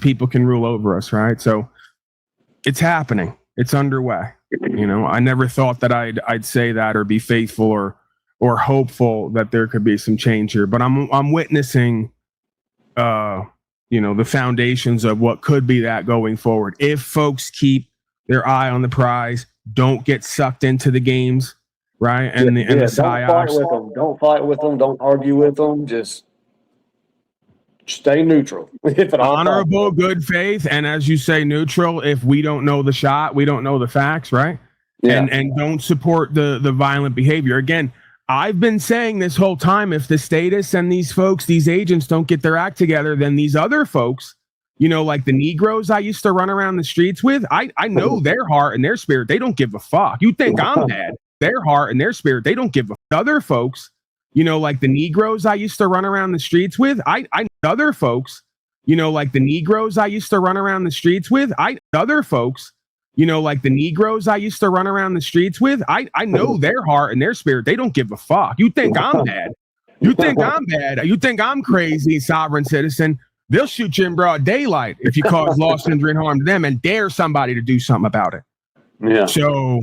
People can rule over us, right? So it's happening. It's underway. I never thought that I'd say that or be faithful or hopeful that there could be some change here, but I'm witnessing the foundations of what could be that going forward. If folks keep their eye on the prize, don't get sucked into the games, right? And the psyops. Don't fight with them. Don't argue with them. Just stay neutral. Honorable, good faith, and as you say, neutral. If we don't know the shot, we don't know the facts, right? Yeah. And don't support the violent behavior. Again, I've been saying this whole time, if the status and these folks, these agents don't get their act together, then these other folks, like the Negroes I used to run around the streets with, I know their heart and their spirit, they don't give a fuck. You think I'm bad. Their heart and their spirit, they don't give a fuck. Other folks, like the Negroes I used to run around the streets with, I other folks, like the Negroes I used to run around the streets with, other folks, like the Negroes I used to run around the streets with, I know their heart and their spirit, they don't give a fuck. You think I'm bad. You think I'm bad. You think I'm crazy, sovereign citizen. They'll shoot you in broad daylight if you cause loss, injury, and harm to them and dare somebody to do something about it. Yeah. So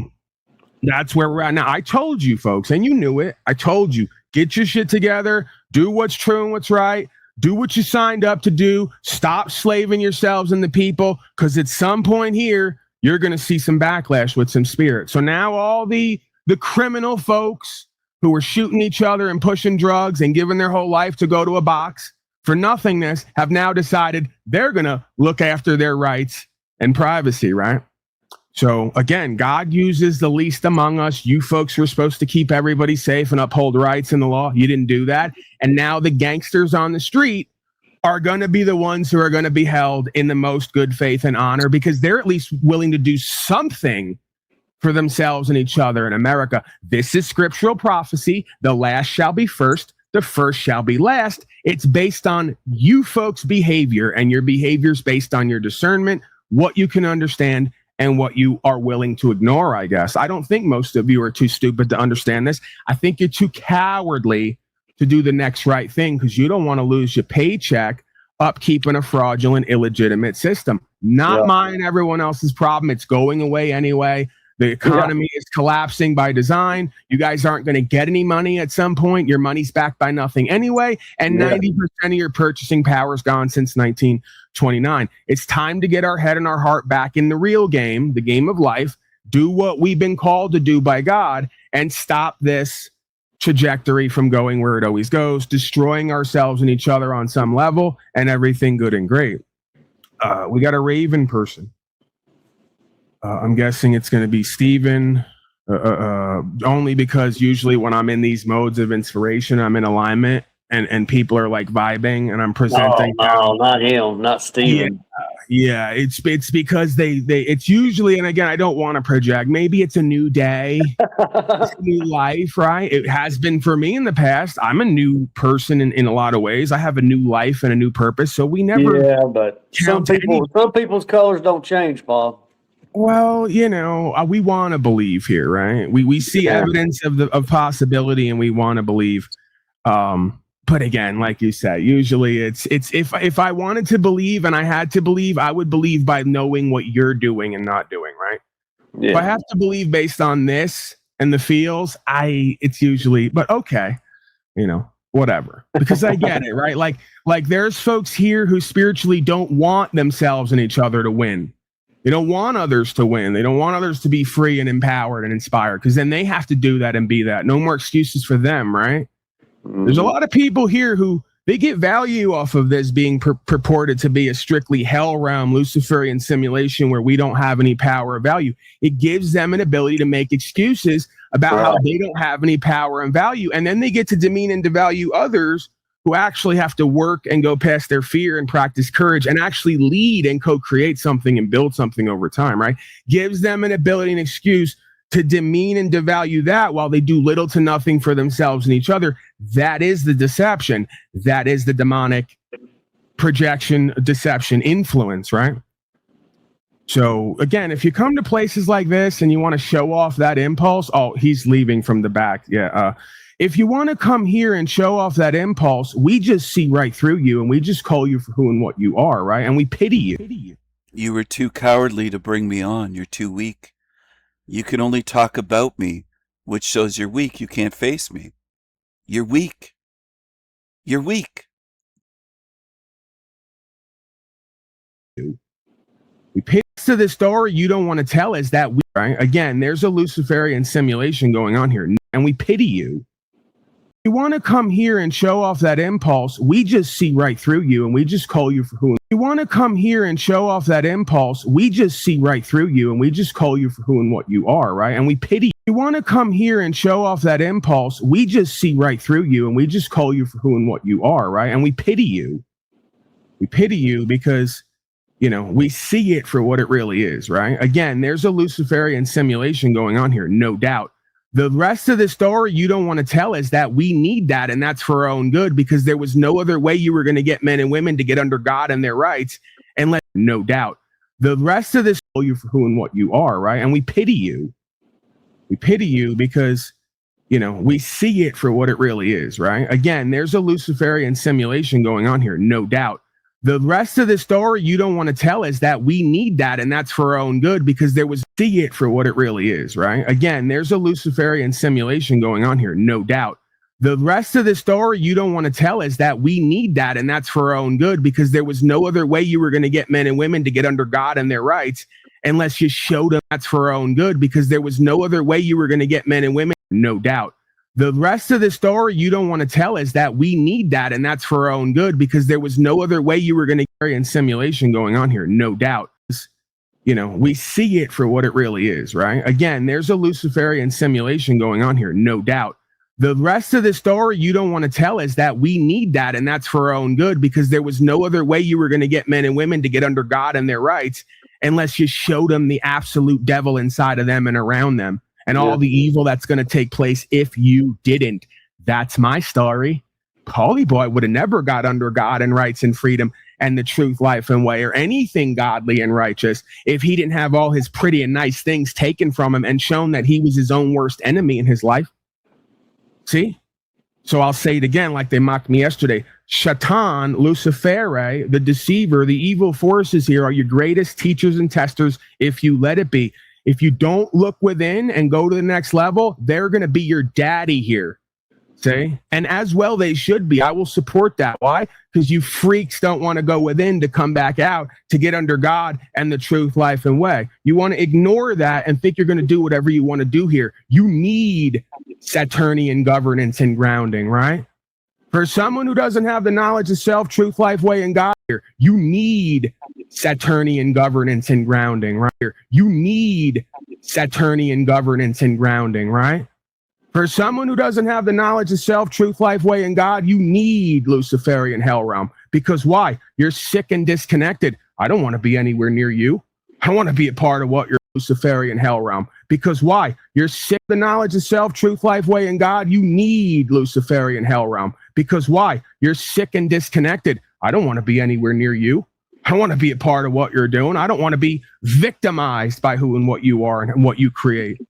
that's where we're at now. I told you, folks, and you knew it. I told you, get your shit together, do what's true and what's right, do what you signed up to do, stop slaving yourselves and the people, because at some point here, you're going to see some backlash with some spirit. So now all the criminal folks who are shooting each other and pushing drugs and giving their whole life to go to a box for nothingness have now decided they're going to look after their rights and privacy, right? So again, God uses the least among us. You folks were supposed to keep everybody safe and uphold rights in the law. You didn't do that. And now the gangsters on the street are going to be the ones who are going to be held in the most good faith and honor, because they're at least willing to do something for themselves and each other in America. This is scriptural prophecy. The last shall be first. The first shall be last. It's based on you folks' behavior, and your behavior is based on your discernment, what you can understand, and what you are willing to ignore, I guess. I don't think most of you are too stupid to understand this. I think you're too cowardly to do the next right thing, because you don't want to lose your paycheck upkeeping a fraudulent, illegitimate system. Not mine, everyone else's problem. It's going away anyway. The economy is collapsing by design. You guys aren't going to get any money at some point. Your money's backed by nothing anyway. And 90% of your purchasing power is gone since 1929. It's time to get our head and our heart back in the real game, the game of life. Do what we've been called to do by God, and stop this trajectory from going where it always goes, destroying ourselves and each other on some level, and everything good and great. We got a Raven person. I'm guessing it's going to be Steven, only because usually when I'm in these modes of inspiration, I'm in alignment and people are like vibing and I'm presenting. Oh, no, not him, not Steven. Yeah, it's because they it's usually, and again, I don't want to project, maybe it's a new day, it's a new life, right? It has been for me in the past. I'm a new person in a lot of ways. I have a new life and a new purpose. So we never. Yeah, but some people's colors don't change, Bob. Well, we want to believe here, right? We see evidence of possibility, and we want to believe. But again, like you said, usually it's if I wanted to believe and I had to believe, I would believe by knowing what you're doing and not doing, right? Yeah. If I have to believe based on this and the feels, it's usually, but okay, whatever, because I get it, right? Like there's folks here who spiritually don't want themselves and each other to win. They don't want others to win. They don't want others to be free and empowered and inspired, because then they have to do that and be that. No more excuses for them, right? There's a lot of people here who they get value off of this being purported to be a strictly hell realm Luciferian simulation where we don't have any power or value. It gives them an ability to make excuses about how they don't have any power and value. And then they get to demean and devalue others who actually have to work and go past their fear and practice courage and actually lead and co-create something and build something over time, right? Gives them an ability and excuse to demean and devalue that while they do little to nothing for themselves and each other. That is the deception. That is the demonic projection, deception, influence, right? So again, if you come to places like this and you want to show off that impulse, he's leaving from the back. Yeah. If you want to come here and show off that impulse, we just see right through you and we just call you for who and what you are, right? And we pity you. You were too cowardly to bring me on. You're too weak. You can only talk about me, which shows you're weak. You can't face me. You're weak. You're weak. We pitch to the story you don't want to tell is that we, right? Again, there's a Luciferian simulation going on here, and we pity you. If you want to come here and show off that impulse, we just see right through you and we just call you for who. If you want to come here and show off that impulse, we just see right through you and we just call you for who and what you are, right? And we pity. If you want to come here and show off that impulse, we just see right through you and we just call you for who and what you are, right? And we pity you. We pity you because, you know, we see it for what it really is, right? Again, there's a Luciferian simulation going on here, no doubt. The rest of the story you don't want to tell is that we need that, and that's for our own good, because there was no other way you were going to get men and women to get under God and their rights, and no doubt. The rest of this call you for who and what you are, right? And we pity you. We pity you because, you know, we see it for what it really is, right? Again, there's a Luciferian simulation going on here, no doubt. The rest of the story you don't want to tell is that we need that, and that's for our own good, because there was see it for what it really is, right? Again, there's a Luciferian simulation going on here, no doubt. The rest of the story you don't want to tell is that we need that, and that's for our own good, because there was no other way you were going to get men and women to get under God and their rights unless you showed them that's for our own good, because there was no other way you were going to get men and women, no doubt. The rest of the story you don't want to tell is that we need that, and that's for our own good, because there was no other way you were going to carry in simulation going on here, no doubt. You know, we see it for what it really is, right? Again, there's a Luciferian simulation going on here, no doubt. The rest of the story you don't want to tell is that we need that, and that's for our own good, because there was no other way you were going to get men and women to get under God and their rights unless you showed them the absolute devil inside of them and around them, and all the evil that's going to take place if you didn't. That's my story. Paulie Boy would have never got under God and rights and freedom and the truth, life, and way, or anything godly and righteous if he didn't have all his pretty and nice things taken from him and shown that he was his own worst enemy in his life. See? So I'll say it again like they mocked me yesterday. Shaitan, Lucifer, the deceiver, the evil forces here are your greatest teachers and testers if you let it be. If you don't look within and go to the next level, they're going to be your daddy here. See? And as well, they should be. I will support that. Why? Because you freaks don't want to go within to come back out to get under God and the truth, life, and way. You want to ignore that and think you're going to do whatever you want to do here. You need Saturnian governance and grounding, right? For someone who doesn't have the knowledge of self, truth, life, way, and God here, you need Saturnian governance and grounding, right? You need Saturnian governance and grounding, right? For someone who doesn't have the knowledge of self, truth, life, way, and God, you need Luciferian hell realm. Because why? You're sick and disconnected. I don't want to be anywhere near you. I want to be a part of what you're Luciferian hell realm. Because why? You're sick of the knowledge of self, truth, life, way, and God. You need Luciferian hell realm. Because why? You're sick and disconnected. I don't want to be anywhere near you. I want to be a part of what you're doing. I don't want to be victimized by who and what you are and what you create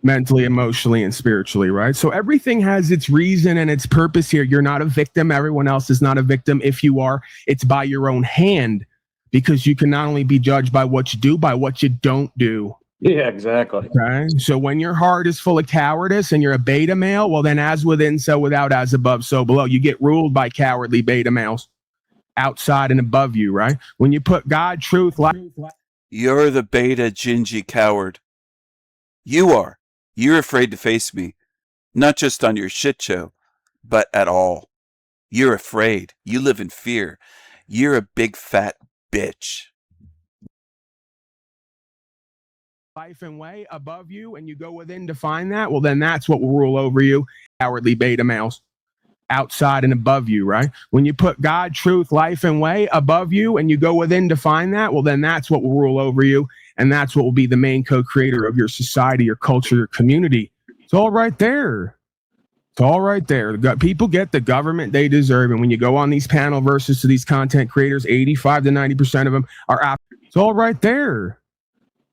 mentally, emotionally, and spiritually, right? So everything has its reason and its purpose here. You're not a victim. Everyone else is not a victim. If you are, it's by your own hand, because you can not only be judged by what you do, by what you don't do. Yeah, exactly. Okay. So when your heart is full of cowardice and you're a beta male, well, then as within, so without, as above, so below. You get ruled by cowardly beta males outside and above you, right? When you put God, truth, life. You're the beta gingy coward. You are. You're afraid to face me, not just on your shit show, but at all. You're afraid. You live in fear. You're a big fat bitch. Life and way above you, and you go within to find that, well, then that's what will rule over you, cowardly beta males outside and above you, right? When you put God, truth, life, and way above you, and you go within to find that, well, then that's what will rule over you. And that's what will be the main co-creator of your society, your culture, your community. It's all right there. It's all right there. People get the government they deserve. And when you go on these panel verses to these content creators, 85 to 90% of them are out. It's all right there.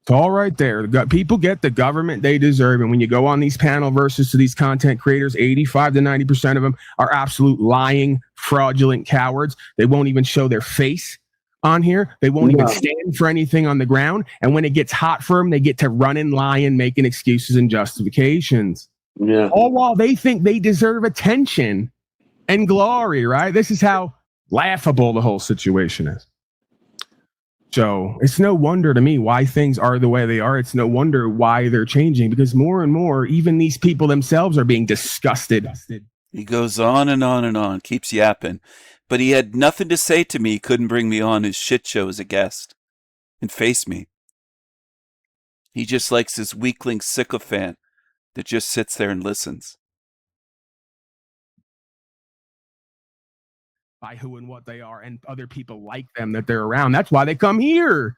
It's all right there. People get the government they deserve. And when you go on these panel versus to these content creators, 85 to 90% of them are absolute lying, fraudulent cowards. They won't even show their face on here. They won't even stand for anything on the ground. And when it gets hot for them, they get to running, lying, making excuses and justifications. Yeah. All while they think they deserve attention and glory, right? This is how laughable the whole situation is. So it's no wonder to me why things are the way they are. It's no wonder why they're changing, because more and more, even these people themselves are being disgusted. He goes on and on and on, keeps yapping. But he had nothing to say to me. He couldn't bring me on his shit show as a guest and face me. He just likes this weakling sycophant that just sits there and listens. By who and what they are, and other people like them that they're around. That's why they come here.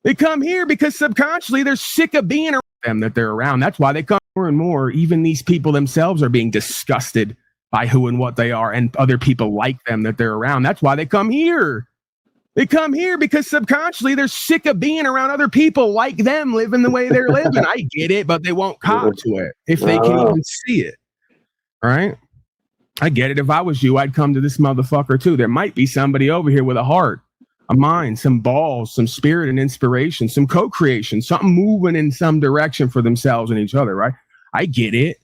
They come here because subconsciously they're sick of being around them that they're around. That's why they come more and more. Even these people themselves are being disgusted by who and what they are, and other people like them that they're around. That's why they come here. They come here because subconsciously they're sick of being around other people like them living the way they're living. I get it, but they won't cop to it if they can even see it. All right? I get it. If I was you, I'd come to this motherfucker too. There might be somebody over here with a heart, a mind, some balls, some spirit and inspiration, some co-creation, something moving in some direction for themselves and each other, right? I get it.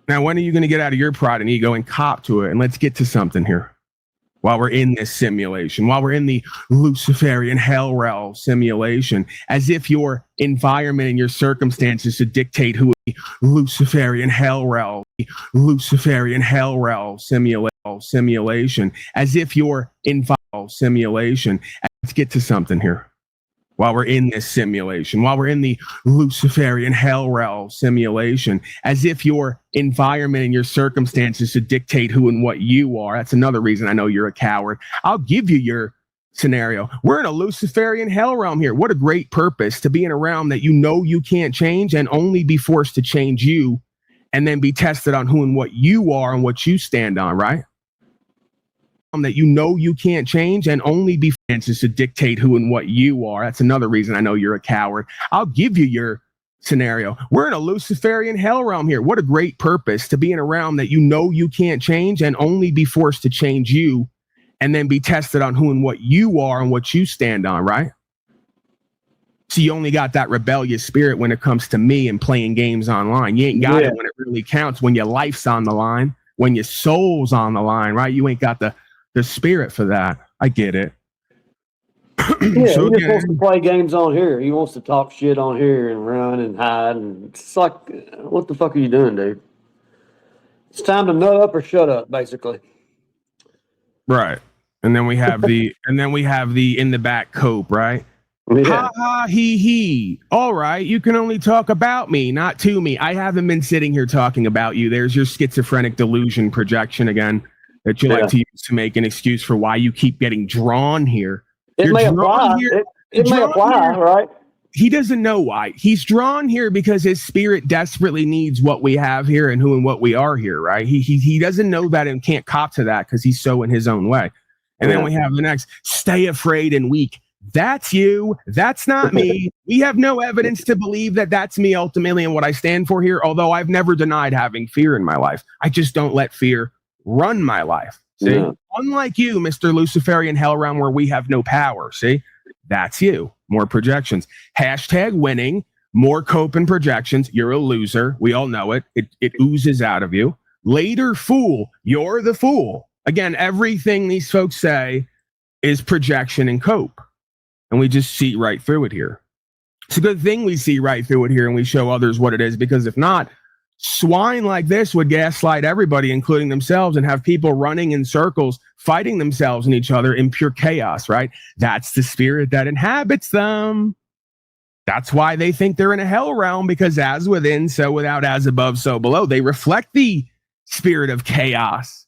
Now, when are you going to get out of your pride and ego and cop to it? And let's get to something here. While we're in this simulation, while we're in the Luciferian hell realm simulation, as if your environment and your circumstances should dictate who the Luciferian hell realm, Luciferian hell realm simulation, as if your environment simulation. Let's get to something here. While we're in this simulation, while we're in the Luciferian hell realm simulation, as if your environment and your circumstances should dictate who and what you are. That's another reason I know you're a coward. I'll give you your scenario. We're in a Luciferian hell realm here. What a great purpose to be in a realm that you know you can't change and only be forced to change you, and then be tested on who and what you are and what you stand on, right? That you know you can't change and only be chances to dictate who and what you are. That's another reason I know you're a coward. I'll give you your scenario. We're in a Luciferian hell realm here. What a great purpose to be in a realm that you know you can't change and only be forced to change you, and then be tested on who and what you are and what you stand on, right? So you only got that rebellious spirit when it comes to me and playing games online. You ain't got it when it really counts, when your life's on the line, when your soul's on the line, right? You ain't got the spirit for that. I get it. Yeah, so he just wants to play games on here. He wants to talk shit on here and run and hide. And it's like, what the fuck are you doing, dude? It's time to nut up or shut up, basically. Right. And then we have the in the back cope, right? Yeah. Ha ha he. All right, you can only talk about me, not to me. I haven't been sitting here talking about you. There's your schizophrenic delusion projection again that you like to use to make an excuse for why you keep getting drawn here. It may apply. It may apply, right? He doesn't know why. He's drawn here because his spirit desperately needs what we have here and who and what we are here, right? He doesn't know that and can't cop to that because he's so in his own way. And then we have the next, stay afraid and weak. That's you. That's not me. We have no evidence to believe that that's me ultimately and what I stand for here, although I've never denied having fear in my life. I just don't let fear run my life. See? Yeah. Unlike you, Mr. Luciferian hell realm, where we have no power. See? That's you. More projections. Hashtag winning. More cope and projections. You're a loser. We all know it. It oozes out of you. Later fool. You're the fool. Again, everything these folks say is projection and cope. And we just see right through it here. It's a good thing we see right through it here and we show others what it is, because if not, swine like this would gaslight everybody, including themselves, and have people running in circles, fighting themselves and each other in pure chaos, right? That's the spirit that inhabits them. That's why they think they're in a hell realm, because as within, so without, as above, so below. They reflect the spirit of chaos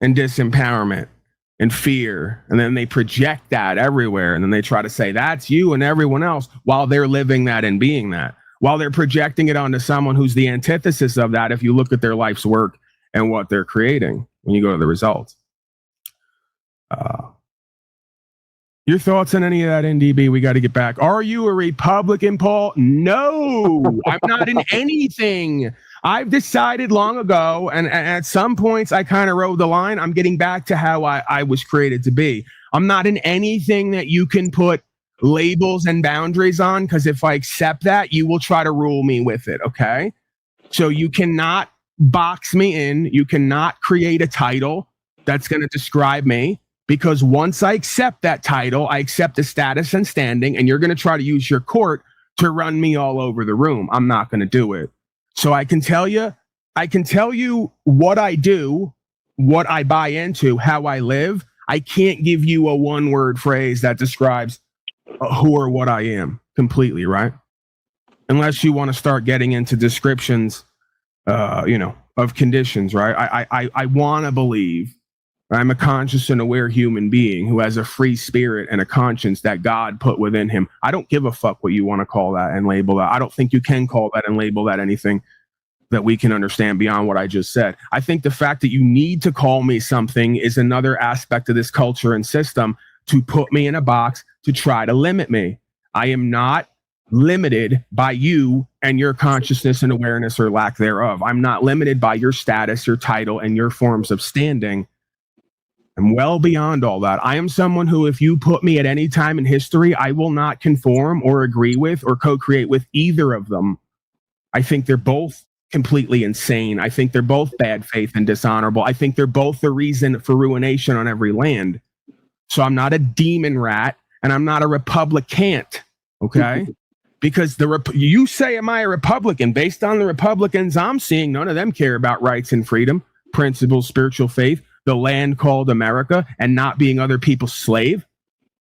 and disempowerment and fear. And then they project that everywhere. And then they try to say that's you and everyone else while they're living that and being that. While they're projecting it onto someone who's the antithesis of that, if you look at their life's work and what they're creating when you go to the results. Your thoughts on any of that, NDB? We got to get back. Are you a Republican, Paul? No, I'm not in anything. I've decided long ago, and at some points I kind of rode the line. I'm getting back to how I was created to be. I'm not in anything that you can put labels and boundaries on, because if I accept that, you will try to rule me with it, okay? So you cannot box me in. You cannot create a title that's going to describe me, because once I accept that title, I accept the status and standing, and you're going to try to use your court to run me all over the room. I'm not going to do it. So I can tell you what I do, what I buy into, how I live. I can't give you a one-word phrase that describes who or what I am completely, right? Unless you want to start getting into descriptions, of conditions, right? I want to believe I'm a conscious and aware human being who has a free spirit and a conscience that God put within him. I don't give a fuck what you want to call that and label that. I don't think you can call that and label that anything that we can understand beyond what I just said. I think the fact that you need to call me something is another aspect of this culture and system to put me in a box to try to limit me. I am not limited by you and your consciousness and awareness or lack thereof. I'm not limited by your status, your title, and your forms of standing. I'm well beyond all that. I am someone who, if you put me at any time in history, I will not conform or agree with or co-create with either of them. I think they're both completely insane. I think they're both bad faith and dishonorable. I think they're both the reason for ruination on every land. So I'm not a demon rat, and I'm not a Republican, okay? Because you say, am I a Republican? Based on the Republicans I'm seeing, none of them care about rights and freedom, principles, spiritual faith, the land called America, and not being other people's slave,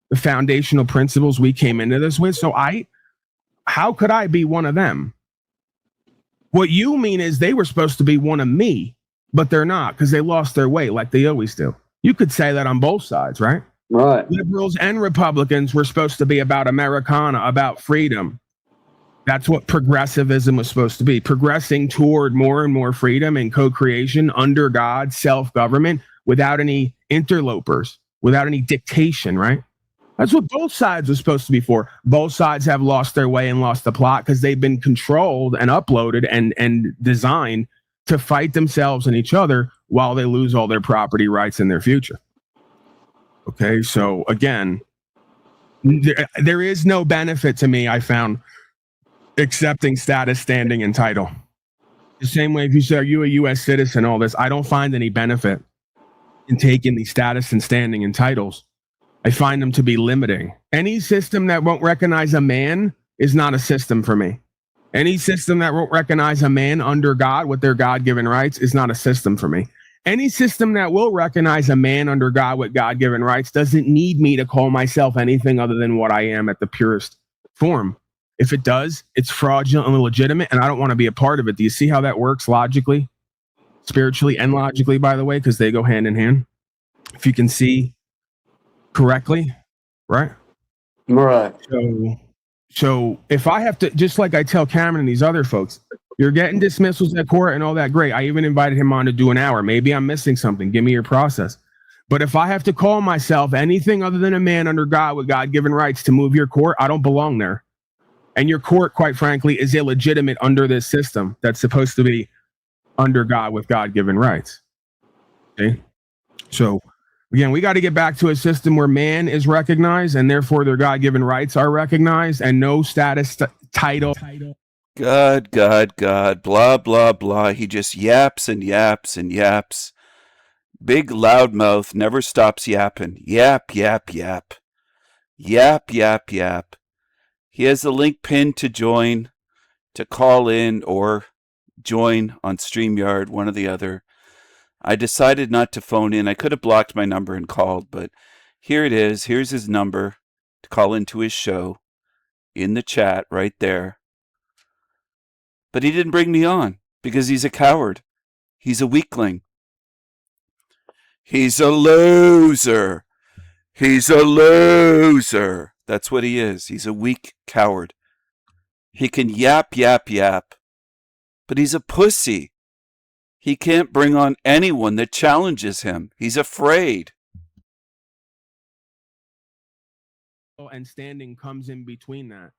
the foundational principles we came into this with. So how could I be one of them? What you mean is they were supposed to be one of me, but they're not, because they lost their way like they always do. You could say that on both sides, right? Right. Liberals and Republicans were supposed to be about Americana, about freedom. That's what progressivism was supposed to be, progressing toward more and more freedom and co-creation under God, self-government, without any interlopers, without any dictation, right? That's what both sides were supposed to be for. Both sides have lost their way and lost the plot because they've been controlled and uploaded and designed to fight themselves and each other while they lose all their property rights in their future. Okay, so again, there is no benefit to me, I found, accepting status, standing, and title. The same way if you say, are you a U.S. citizen, all this, I don't find any benefit in taking the status and standing and titles. I find them to be limiting. Any system that won't recognize a man is not a system for me. Any system that won't recognize a man under God with their God-given rights is not a system for me. Any system that will recognize a man under God with God-given rights doesn't need me to call myself anything other than what I am at the purest form. If it does, it's fraudulent and illegitimate, and I don't want to be a part of it. Do you see how that works logically, spiritually, and logically, by the way, because they go hand in hand? If you can see correctly, right? Right. So if I have to, just like I tell Cameron and these other folks, you're getting dismissals at court and all that, great. I even invited him on to do an hour. Maybe I'm missing something. Give me your process. But if I have to call myself anything other than a man under God with God-given rights to move your court, I don't belong there. And your court, quite frankly, is illegitimate under this system that's supposed to be under God with God-given rights. Okay? So, again, we got to get back to a system where man is recognized and therefore their God-given rights are recognized and no status, title. God, blah, blah, blah. He just yaps and yaps and yaps. Big loudmouth never stops yapping. Yap, yap, yap. Yap, yap, yap. He has the link pinned to join, to call in or join on StreamYard, one or the other. I decided not to phone in. I could have blocked my number and called, but here it is. Here's his number to call into his show in the chat right there. But he didn't bring me on because he's a coward. He's a weakling. He's a loser. He's a loser. That's what he is. He's a weak coward. He can yap, yap, yap. But he's a pussy. He can't bring on anyone that challenges him. He's afraid. and standing comes in between that.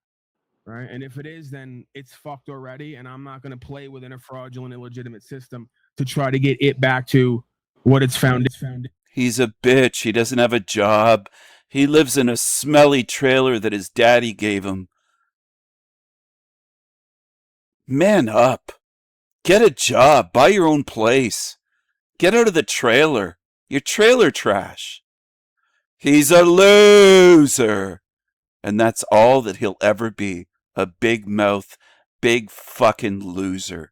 Right. And if it is, then it's fucked already. And I'm not going to play within a fraudulent, illegitimate system to try to get it back to what it's found. He's a bitch. He doesn't have a job. He lives in a smelly trailer that his daddy gave him. Man up. Get a job. Buy your own place. Get out of the trailer. You're trailer trash. He's a loser. And that's all that he'll ever be. A big mouth, big fucking loser.